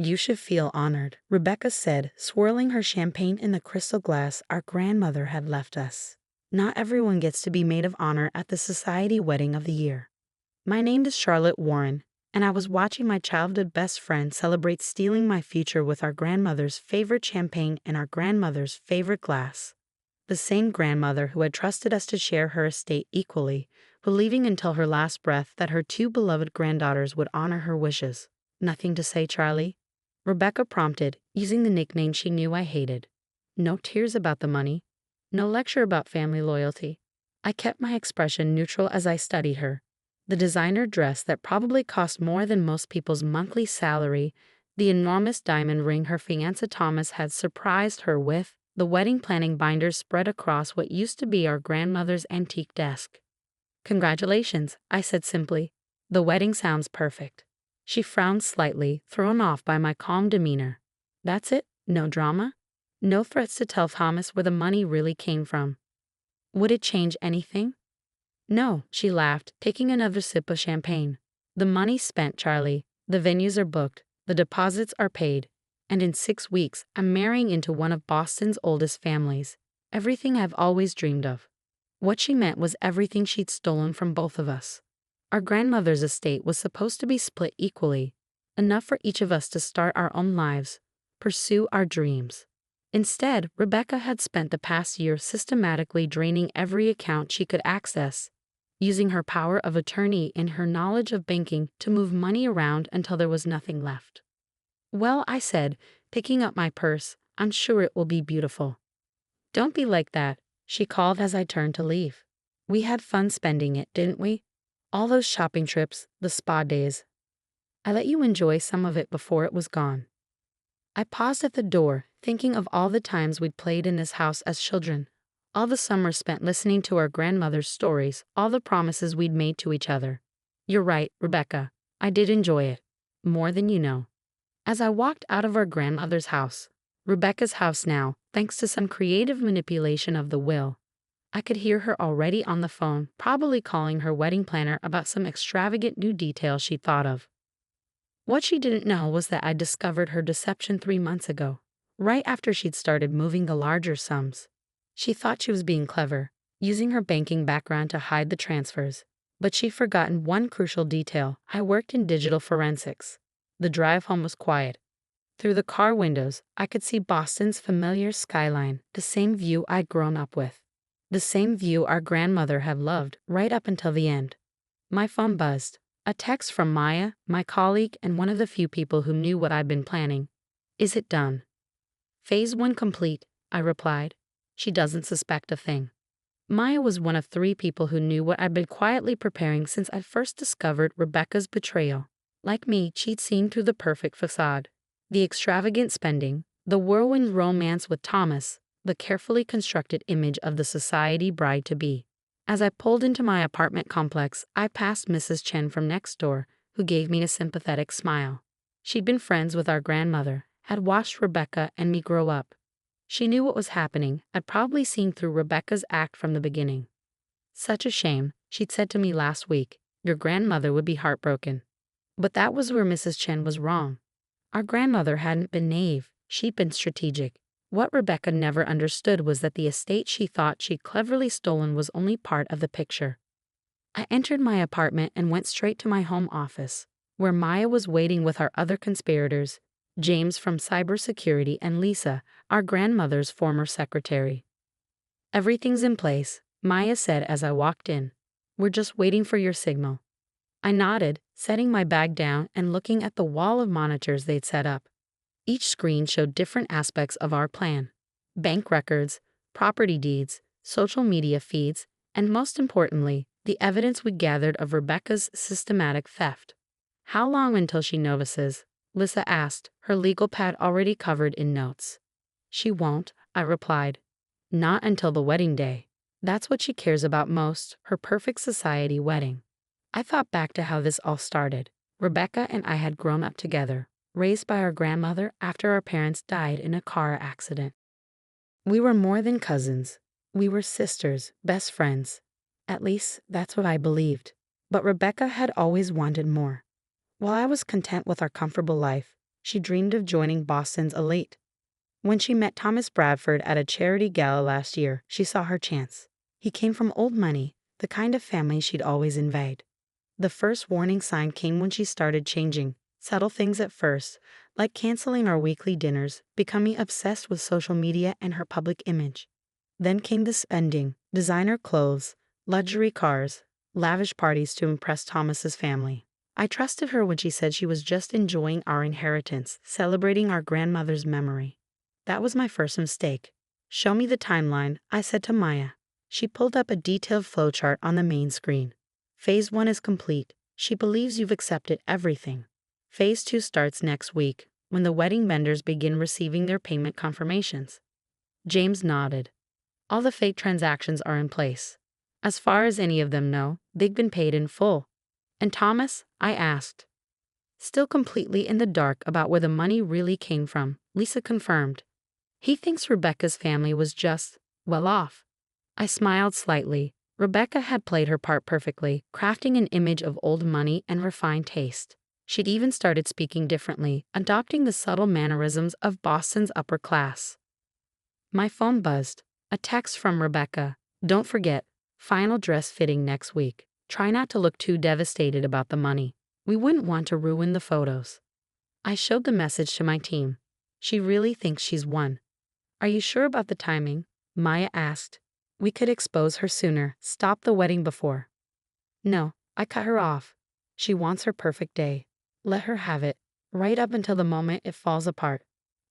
You should feel honored, Rebecca said, swirling her champagne in the crystal glass our grandmother had left us. Not everyone gets to be maid of honor at the society wedding of the year. My name is Charlotte Warren, and I was watching my childhood best friend celebrate stealing my future with our grandmother's favorite champagne and our grandmother's favorite glass. The same grandmother who had trusted us to share her estate equally, believing until her last breath that her two beloved granddaughters would honor her wishes. Nothing to say, Charlie? Rebecca prompted, using the nickname she knew I hated. No tears about the money. No lecture about family loyalty. I kept my expression neutral as I studied her. The designer dress that probably cost more than most people's monthly salary, the enormous diamond ring her fiancé Thomas had surprised her with, the wedding planning binders spread across what used to be our grandmother's antique desk. Congratulations, I said simply. The wedding sounds perfect. She frowned slightly, thrown off by my calm demeanor. That's it? No drama? No threats to tell Thomas where the money really came from? Would it change anything? No, she laughed, taking another sip of champagne. The money's spent, Charlie. The venues are booked. The deposits are paid. And in 6 weeks, I'm marrying into one of Boston's oldest families. Everything I've always dreamed of. What she meant was everything she'd stolen from both of us. Our grandmother's estate was supposed to be split equally, enough for each of us to start our own lives, pursue our dreams. Instead, Rebecca had spent the past year systematically draining every account she could access, using her power of attorney and her knowledge of banking to move money around until there was nothing left. Well, I said, picking up my purse, I'm sure it will be beautiful. Don't be like that, she called as I turned to leave. We had fun spending it, didn't we? All those shopping trips, the spa days. I let you enjoy some of it before it was gone. I paused at the door, thinking of all the times we'd played in this house as children, all the summers spent listening to our grandmother's stories, all the promises we'd made to each other. You're right, Rebecca. I did enjoy it. More than you know. As I walked out of our grandmother's house, Rebecca's house now, thanks to some creative manipulation of the will, I could hear her already on the phone, probably calling her wedding planner about some extravagant new detail she'd thought of. What she didn't know was that I'd discovered her deception 3 months ago, right after she'd started moving the larger sums. She thought she was being clever, using her banking background to hide the transfers, but she'd forgotten one crucial detail. I worked in digital forensics. The drive home was quiet. Through the car windows, I could see Boston's familiar skyline, the same view I'd grown up with. The same view our grandmother had loved right up until the end. My phone buzzed. A text from Maya, my colleague and one of the few people who knew what I'd been planning. Is it done? Phase 1 complete, I replied. She doesn't suspect a thing. Maya was one of 3 people who knew what I'd been quietly preparing since I first discovered Rebecca's betrayal. Like me, she'd seen through the perfect facade. The extravagant spending, the whirlwind romance with Thomas, the carefully constructed image of the society bride-to-be. As I pulled into my apartment complex, I passed Mrs. Chen from next door, who gave me a sympathetic smile. She'd been friends with our grandmother, had watched Rebecca and me grow up. She knew what was happening. I'd probably seen through Rebecca's act from the beginning. Such a shame, she'd said to me last week. Your grandmother would be heartbroken. But that was where Mrs. Chen was wrong. Our grandmother hadn't been naive, she'd been strategic. What Rebecca never understood was that the estate she thought she'd cleverly stolen was only part of the picture. I entered my apartment and went straight to my home office, where Maya was waiting with our other conspirators, James from cybersecurity and Lisa, our grandmother's former secretary. Everything's in place, Maya said as I walked in. We're just waiting for your signal. I nodded, setting my bag down and looking at the wall of monitors they'd set up. Each screen showed different aspects of our plan: bank records, property deeds, social media feeds, and most importantly, the evidence we gathered of Rebecca's systematic theft. How long until she notices? Lisa asked, her legal pad already covered in notes. She won't, I replied. Not until the wedding day. That's what she cares about most, her perfect society wedding. I thought back to how this all started. Rebecca and I had grown up together, raised by our grandmother after our parents died in a car accident. We were more than cousins. We were sisters, best friends. At least, that's what I believed. But Rebecca had always wanted more. While I was content with our comfortable life, She dreamed of joining Boston's elite. When she met Thomas Bradford at a charity gala last year, she saw her chance. He came from old money, the kind of family she'd always envied. The first warning sign came when she started changing. Subtle things at first, like canceling our weekly dinners, becoming obsessed with social media and her public image. Then came the spending, designer clothes, luxury cars, lavish parties to impress Thomas's family. I trusted her when she said she was just enjoying our inheritance, celebrating our grandmother's memory. That was my first mistake. Show me the timeline, I said to Maya. She pulled up a detailed flowchart on the main screen. Phase 1 is complete. She believes you've accepted everything. Phase 2 starts next week, when the wedding vendors begin receiving their payment confirmations. James nodded. All the fake transactions are in place. As far as any of them know, they've been paid in full. And Thomas? I asked. Still completely in the dark about where the money really came from, Lisa confirmed. He thinks Rebecca's family was just, well off. I smiled slightly. Rebecca had played her part perfectly, crafting an image of old money and refined taste. She'd even started speaking differently, adopting the subtle mannerisms of Boston's upper class. My phone buzzed. A text from Rebecca. Don't forget, final dress fitting next week. Try not to look too devastated about the money. We wouldn't want to ruin the photos. I showed the message to my team. She really thinks she's won. Are you sure about the timing? Maya asked. We could expose her sooner, stop the wedding before. No, I cut her off. She wants her perfect day. Let her have it, right up until the moment it falls apart.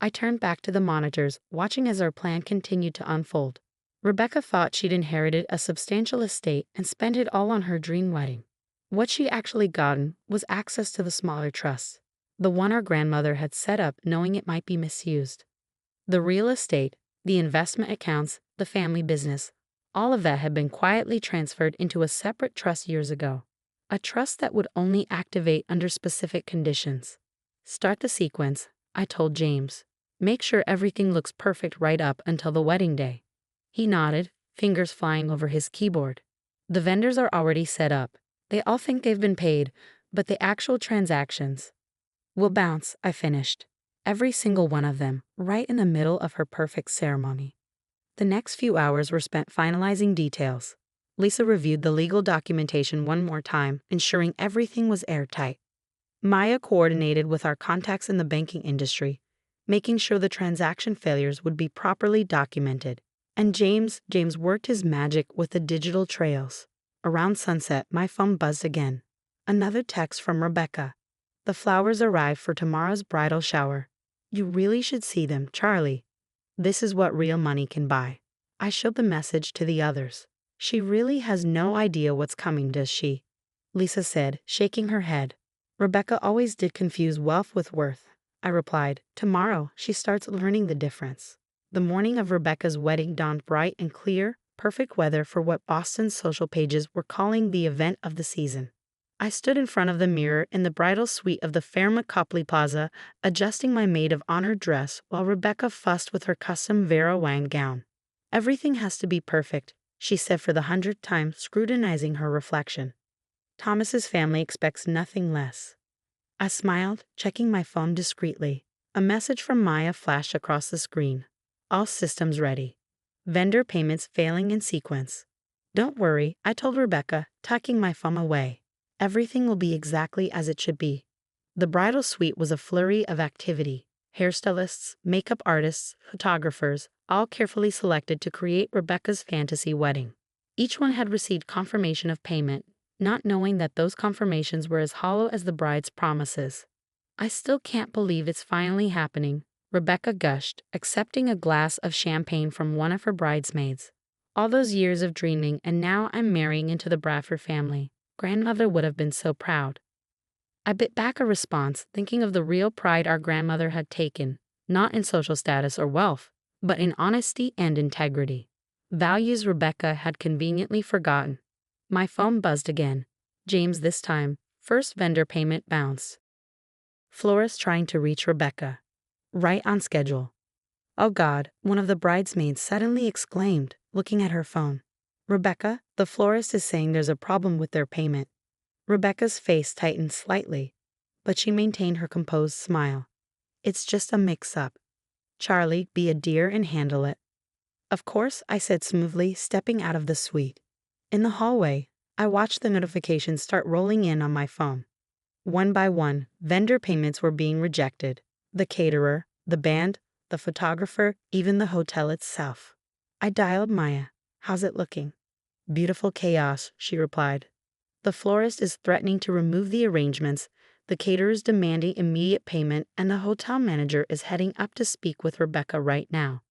I turned back to the monitors, watching as our plan continued to unfold. Rebecca thought she'd inherited a substantial estate and spent it all on her dream wedding. What she actually gotten was access to the smaller trusts, the one our grandmother had set up knowing it might be misused. The real estate, the investment accounts, the family business, all of that had been quietly transferred into a separate trust years ago. A trust that would only activate under specific conditions. Start the sequence, I told James. Make sure everything looks perfect right up until the wedding day. He nodded, fingers flying over his keyboard. The vendors are already set up. They all think they've been paid, but the actual transactions will bounce, I finished. Every single one of them, right in the middle of her perfect ceremony. The next few hours were spent finalizing details. Lisa reviewed the legal documentation one more time, ensuring everything was airtight. Maya coordinated with our contacts in the banking industry, making sure the transaction failures would be properly documented. And James worked his magic with the digital trails. Around sunset, my phone buzzed again. Another text from Rebecca. The flowers arrived for tomorrow's bridal shower. You really should see them, Charlie. This is what real money can buy. I showed the message to the others. She really has no idea what's coming, does she? Lisa said, shaking her head. Rebecca always did confuse wealth with worth. I replied, tomorrow she starts learning the difference. The morning of Rebecca's wedding dawned bright and clear, perfect weather for what Boston's social pages were calling the event of the season. I stood in front of the mirror in the bridal suite of the Fairmont Copley Plaza, adjusting my maid of honor dress while Rebecca fussed with her custom Vera Wang gown. Everything has to be perfect, she said for the 100th time, scrutinizing her reflection. Thomas's family expects nothing less. I smiled, checking my phone discreetly. A message from Maya flashed across the screen. All systems ready. Vendor payments failing in sequence. Don't worry, I told Rebecca, tucking my phone away. Everything will be exactly as it should be. The bridal suite was a flurry of activity. Hairstylists, makeup artists, photographers, all carefully selected to create Rebecca's fantasy wedding. Each one had received confirmation of payment, not knowing that those confirmations were as hollow as the bride's promises. I still can't believe it's finally happening, Rebecca gushed, accepting a glass of champagne from one of her bridesmaids. All those years of dreaming, and now I'm marrying into the Bradford family. Grandmother would have been so proud. I bit back a response, thinking of the real pride our grandmother had taken, not in social status or wealth, but in honesty and integrity. Values Rebecca had conveniently forgotten. My phone buzzed again. James this time. First vendor payment bounced. Florist trying to reach Rebecca. Right on schedule. Oh God, one of the bridesmaids suddenly exclaimed, looking at her phone. Rebecca, the florist is saying there's a problem with their payment. Rebecca's face tightened slightly, but she maintained her composed smile. It's just a mix-up. Charlie, be a dear and handle it. Of course, I said smoothly, stepping out of the suite. In the hallway, I watched the notifications start rolling in on my phone. One by one, vendor payments were being rejected. The caterer, the band, the photographer, even the hotel itself. I dialed Maya. How's it looking? Beautiful chaos, she replied. The florist is threatening to remove the arrangements, the caterer is demanding immediate payment, and the hotel manager is heading up to speak with Rebecca right now.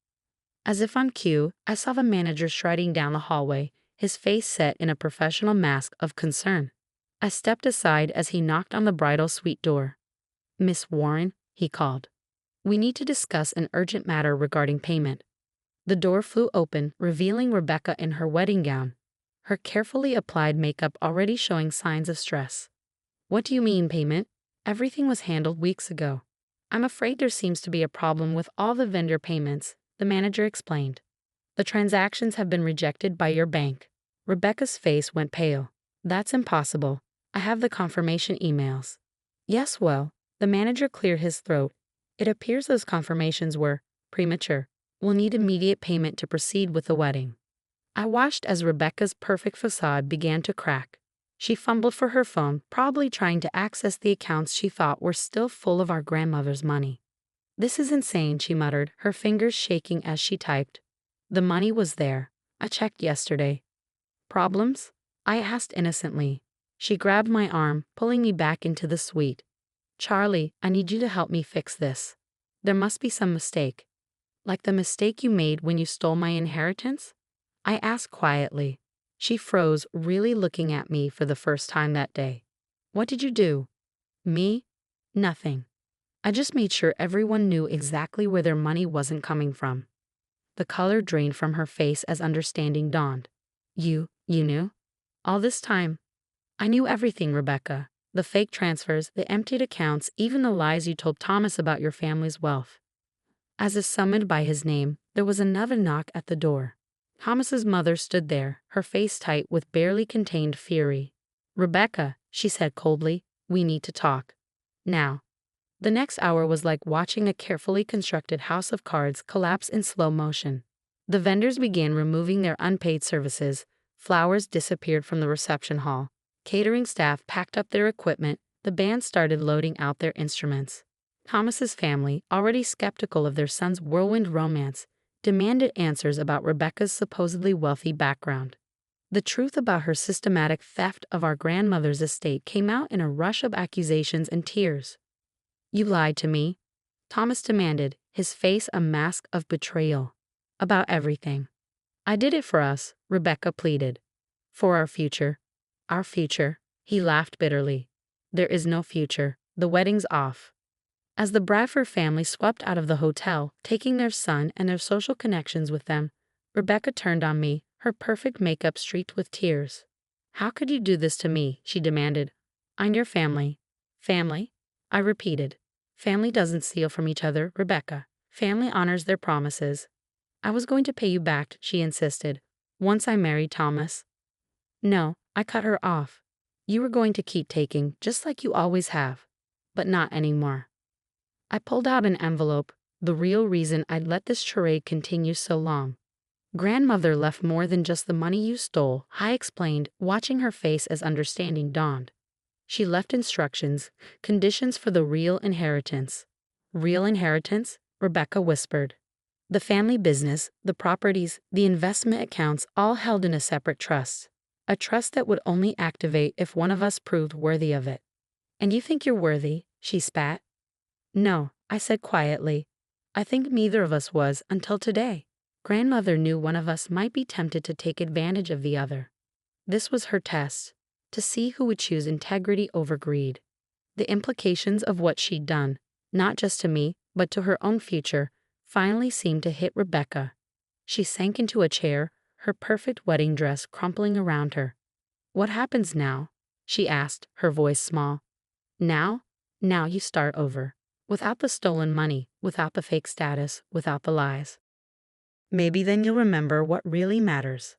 As if on cue, I saw the manager striding down the hallway, his face set in a professional mask of concern. I stepped aside as he knocked on the bridal suite door. Miss Warren, he called. We need to discuss an urgent matter regarding payment. The door flew open, revealing Rebecca in her wedding gown, her carefully applied makeup already showing signs of stress. What do you mean, payment? Everything was handled weeks ago. I'm afraid there seems to be a problem with all the vendor payments, the manager explained. The transactions have been rejected by your bank. Rebecca's face went pale. That's impossible. I have the confirmation emails. Yes, well, the manager cleared his throat. It appears those confirmations were premature. We'll need immediate payment to proceed with the wedding. I watched as Rebecca's perfect facade began to crack. She fumbled for her phone, probably trying to access the accounts she thought were still full of our grandmother's money. This is insane, she muttered, her fingers shaking as she typed. The money was there. I checked yesterday. Problems? I asked innocently. She grabbed my arm, pulling me back into the suite. Charlie, I need you to help me fix this. There must be some mistake. Like the mistake you made when you stole my inheritance? I asked quietly. She froze, really looking at me for the first time that day. What did you do? Me? Nothing. I just made sure everyone knew exactly where their money wasn't coming from. The color drained from her face as understanding dawned. You knew? All this time? I knew everything, Rebecca. The fake transfers, the emptied accounts, even the lies you told Thomas about your family's wealth. As if summoned by his name, there was another knock at the door. Thomas's mother stood there, her face tight with barely contained fury. Rebecca, she said coldly, we need to talk. Now. The next hour was like watching a carefully constructed house of cards collapse in slow motion. The vendors began removing their unpaid services, flowers disappeared from the reception hall, catering staff packed up their equipment, the band started loading out their instruments. Thomas's family, already skeptical of their son's whirlwind romance, demanded answers about Rebecca's supposedly wealthy background. The truth about her systematic theft of our grandmother's estate came out in a rush of accusations and tears. You lied to me, Thomas demanded, his face a mask of betrayal. About everything. I did it for us, Rebecca pleaded. For our future. Our future, he laughed bitterly. There is no future. The wedding's off. As the Bradford family swept out of the hotel, taking their son and their social connections with them, Rebecca turned on me, her perfect makeup streaked with tears. How could you do this to me? She demanded. I'm your family. Family? I repeated. Family doesn't steal from each other, Rebecca. Family honors their promises. I was going to pay you back, she insisted, once I married Thomas. No, I cut her off. You were going to keep taking, just like you always have. But not anymore. I pulled out an envelope, the real reason I'd let this charade continue so long. Grandmother left more than just the money you stole, I explained, watching her face as understanding dawned. She left instructions, conditions for the real inheritance. Real inheritance? Rebecca whispered. The family business, the properties, the investment accounts all held in a separate trust. A trust that would only activate if one of us proved worthy of it. And you think you're worthy? She spat. No, I said quietly. I think neither of us was until today. Grandmother knew one of us might be tempted to take advantage of the other. This was her test, to see who would choose integrity over greed. The implications of what she'd done, not just to me, but to her own future, finally seemed to hit Rebecca. She sank into a chair, her perfect wedding dress crumpling around her. What happens now? She asked, her voice small. Now? Now you start over. Without the stolen money, without the fake status, without the lies. Maybe then you'll remember what really matters.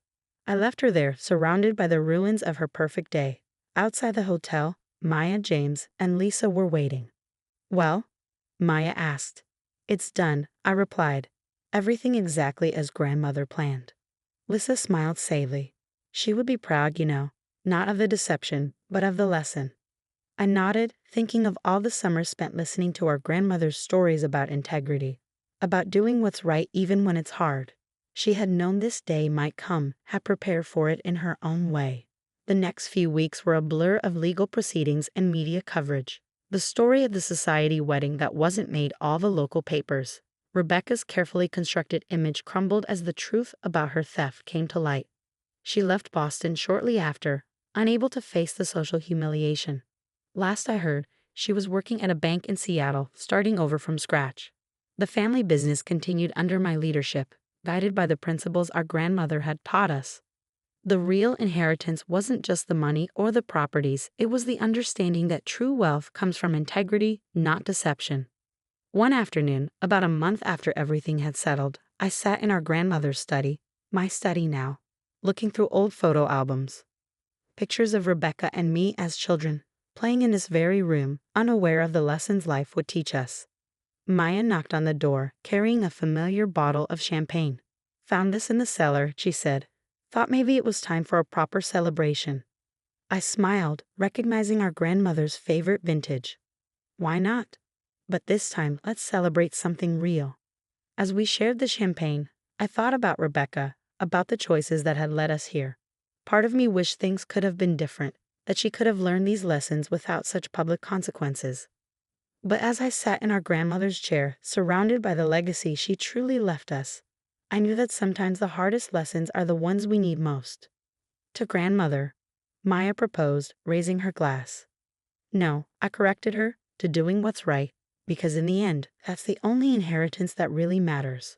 I left her there, surrounded by the ruins of her perfect day. Outside the hotel, Maya, James, and Lisa were waiting. Well? Maya asked. It's done, I replied. Everything exactly as grandmother planned. Lissa smiled sadly. She would be proud, not of the deception, but of the lesson. I nodded, thinking of all the summers spent listening to our grandmother's stories about integrity, about doing what's right even when it's hard. She had known this day might come, had prepared for it in her own way. The next few weeks were a blur of legal proceedings and media coverage. The story of the society wedding that wasn't made all the local papers. Rebecca's carefully constructed image crumbled as the truth about her theft came to light. She left Boston shortly after, unable to face the social humiliation. Last I heard, she was working at a bank in Seattle, starting over from scratch. The family business continued under my leadership, guided by the principles our grandmother had taught us. The real inheritance wasn't just the money or the properties, it was the understanding that true wealth comes from integrity, not deception. One afternoon, about a month after everything had settled, I sat in our grandmother's study, my study now, looking through old photo albums. Pictures of Rebecca and me as children, playing in this very room, unaware of the lessons life would teach us. Maya knocked on the door, carrying a familiar bottle of champagne. Found this in the cellar, she said. Thought maybe it was time for a proper celebration. I smiled, recognizing our grandmother's favorite vintage. Why not? But this time, let's celebrate something real. As we shared the champagne, I thought about Rebecca, about the choices that had led us here. Part of me wished things could have been different, that she could have learned these lessons without such public consequences. But as I sat in our grandmother's chair, surrounded by the legacy she truly left us, I knew that sometimes the hardest lessons are the ones we need most. To grandmother, Maya proposed, raising her glass. No, I corrected her, to doing what's right, because in the end, that's the only inheritance that really matters.